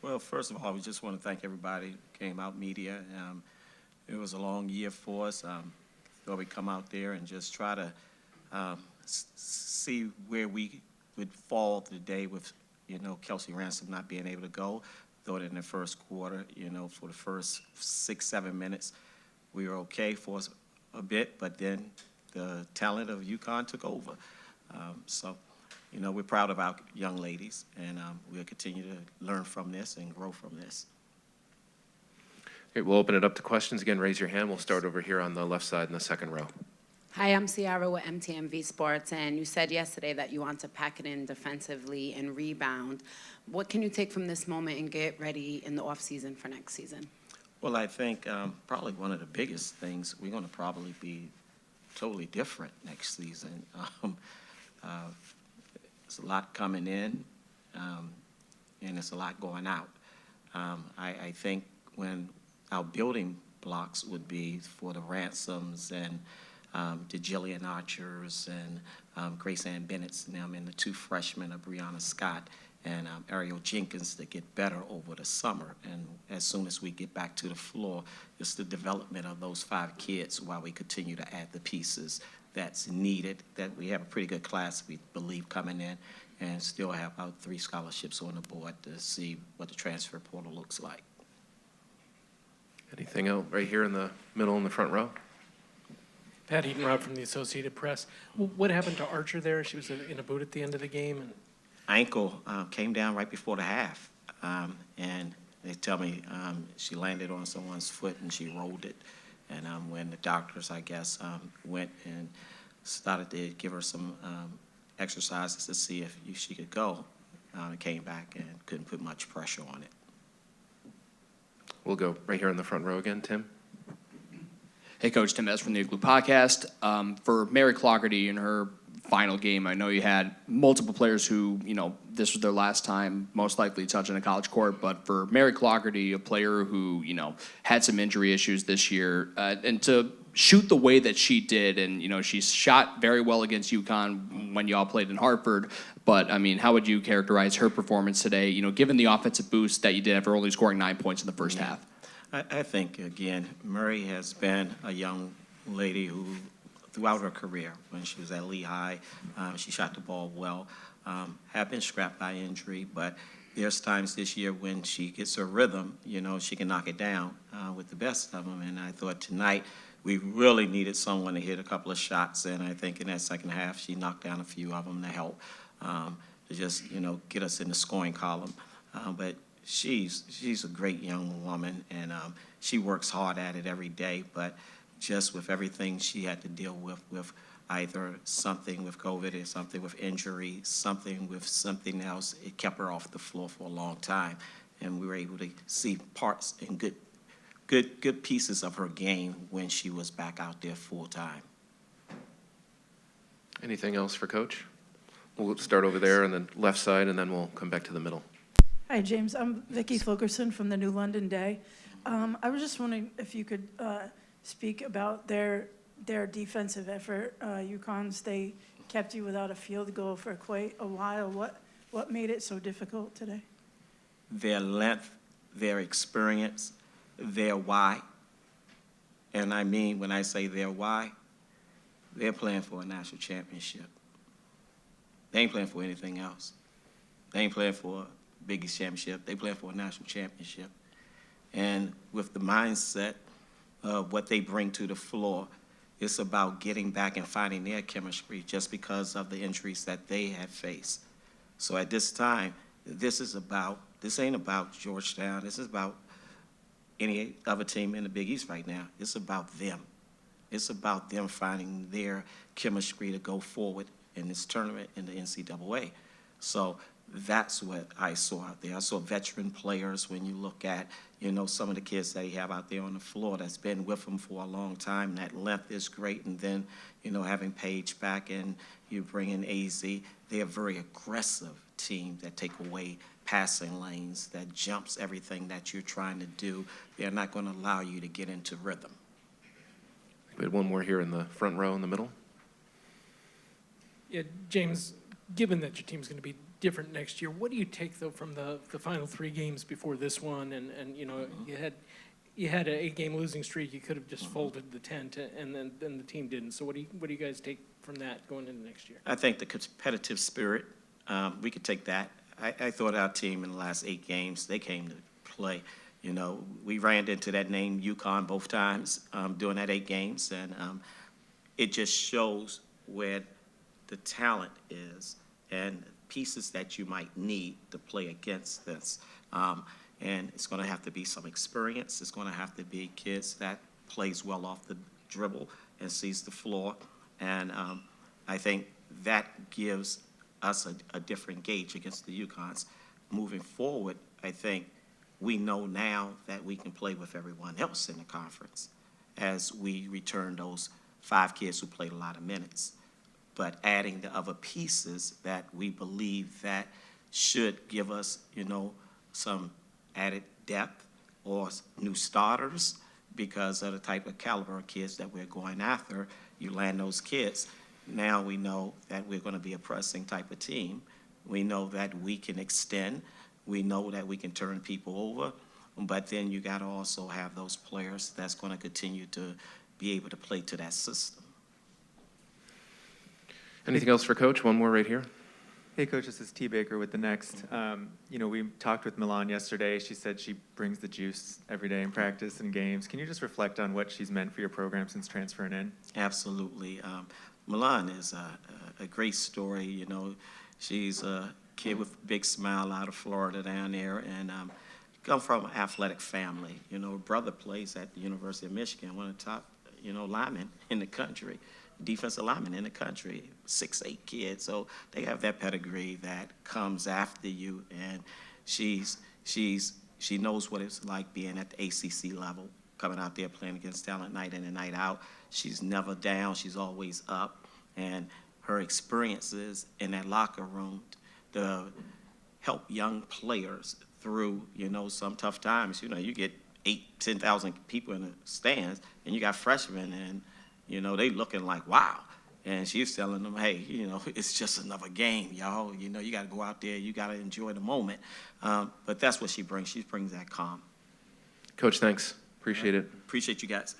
Well, first of all, we just want to thank everybody who came out, media. It was a long year for us. Thought we'd come out there and just try to see where we would fall today with, Kelsey Ransom not being able to go. Thought in the first quarter, for the first 6-7 minutes, we were okay for a bit, but then the talent of UConn took over. We're proud of our young ladies, and we'll continue to learn from this and grow from this. Okay, we'll open it up to questions. Again, raise your hand. We'll start over here on the left side in the second row. Hi, I'm Ciara with MTMV Sports, and you said yesterday that you want to pack it in defensively and rebound. What can you take from this moment and get ready in the offseason for next season? Well, I think probably one of the biggest things, we're going to probably be totally different next season. There's a lot coming in, and there's a lot going out. I think when our building blocks would be for the Ransoms and the Jillian Archers and Grace Ann Bennett's and them, and the two freshmen of Brianna Scott and Ariel Jenkins to get better over the summer. And as soon as we get back to the floor, it's the development of those 5 kids while we continue to add the pieces that's needed. That we have a pretty good class, we believe, coming in, and still have about 3 scholarships on the board to see what the transfer portal looks like. Anything else right here in the middle in the front row? Pat Eatonrod from the Associated Press. What happened to Archer there? She was in a boot at the end of the game. And Ankle came down right before the half, and they tell me she landed on someone's foot and she rolled it. And when the doctors, I guess, went and started to give her some exercises to see if she could go, it came back and couldn't put much pressure on it. We'll go right here in the front row again, Tim. Hey, Coach, Tim S. from the Igloo Podcast. For Mary Clougherty in her final game, I know you had multiple players who, this was their last time most likely touching a college court, but for Mary Clougherty, a player who, had some injury issues this year, and to shoot the way that she did, and, she shot very well against UConn when y'all played in Hartford, but, how would you characterize her performance today, given the offensive boost that you did after only scoring 9 points in the first half? I think, again, Murray has been a young lady who, throughout her career, when she was at Lehigh, she shot the ball well, have been scrapped by injury, but there's times this year when she gets her rhythm, she can knock it down with the best of them. And I thought tonight we really needed someone to hit a couple of shots, and I think in that second half she knocked down a few of them to help to just, get us in the scoring column. But she's a great young woman, and she works hard at it every day, but just with everything she had to deal with either something with COVID or something with injury, something with something else, it kept her off the floor for a long time. And we were able to see parts and good pieces of her game when she was back out there full time. Anything else for Coach? We'll start over there on the left side, and then we'll come back to the middle. Hi, James. I'm Vicki Fulkerson from the New London Day. I was just wondering if you could speak about their defensive effort. UConn, they kept you without a field goal for quite a while. What made it so difficult today? Their length, their experience, their why. And I mean, when I say their why, they're playing for a national championship. They ain't playing for anything else. They ain't playing for a Big East championship. They playing for a national championship. And with the mindset of what they bring to the floor, it's about getting back and finding their chemistry just because of the injuries that they have faced. So at this time, this ain't about Georgetown. This is about any other team in the Big East right now. It's about them. It's about them finding their chemistry to go forward in this tournament in the NCAA. So that's what I saw out there. I saw veteran players when you look at, some of the kids that you have out there on the floor that's been with them for a long time. That length is great. And then, having Paige back and you bring in AZ, they're a very aggressive team that take away passing lanes, that jumps everything that you're trying to do. They're not going to allow you to get into rhythm. We had one more here in the front row in the middle. yeah, James, given that your team's going to be different next year. What do you take, though, from the final 3 games before this one? And you know, you had an 8-game losing streak. You could have just folded the tent, and then the team didn't. So what do you guys take from that going into next year? I think the competitive spirit, we could take that. I thought our team in the last 8 games, they came to play. You know, we ran into that name UConn both times during that 8 games, and it just shows where the talent is and pieces that you might need to play against this. And it's going to have to be some experience. It's going to have to be kids that plays well off the dribble and sees the floor. And I think that gives us a different gauge against the UConns. Moving forward, I think we know now that we can play with everyone else in the conference as we return those 5 kids who played a lot of minutes, but adding the other pieces that we believe that should give us, you know, some added depth or new starters because of the type of caliber of kids that we're going after. You land those kids, now we know that we're going to be a pressing type of team. We know that we can extend. We know that we can turn people over. But then you got to also have those players that's going to continue to be able to play to that system. Anything else for Coach? One more right here. Hey, Coach, this is T. Baker with the Next. You know, we talked with Milan yesterday. She said she brings the juice every day in practice and games. Can you just reflect on what she's meant for your program since transferring in? Absolutely. Milan is a great story. You know, she's a kid with a big smile out of Florida down there, and come from an athletic family. You know, her brother plays at the University of Michigan, one of the top, you know, linemen in the country, defensive linemen in the country, 6'8" kid. So they have that pedigree that comes after you, and she knows what it's like being at the ACC level, coming out there playing against talent night in and night out. She's never down. She's always up, and her experiences in that locker room to help young players through, you know, some tough times. You know, you get 10,000 people in the stands, and you got freshmen, and, you know, they looking like, wow. And she's telling them, hey, you know, it's just another game, y'all. You know, you got to go out there. You got to enjoy the moment. But that's what she brings. She brings that calm. Coach, thanks. Appreciate it. Appreciate you guys.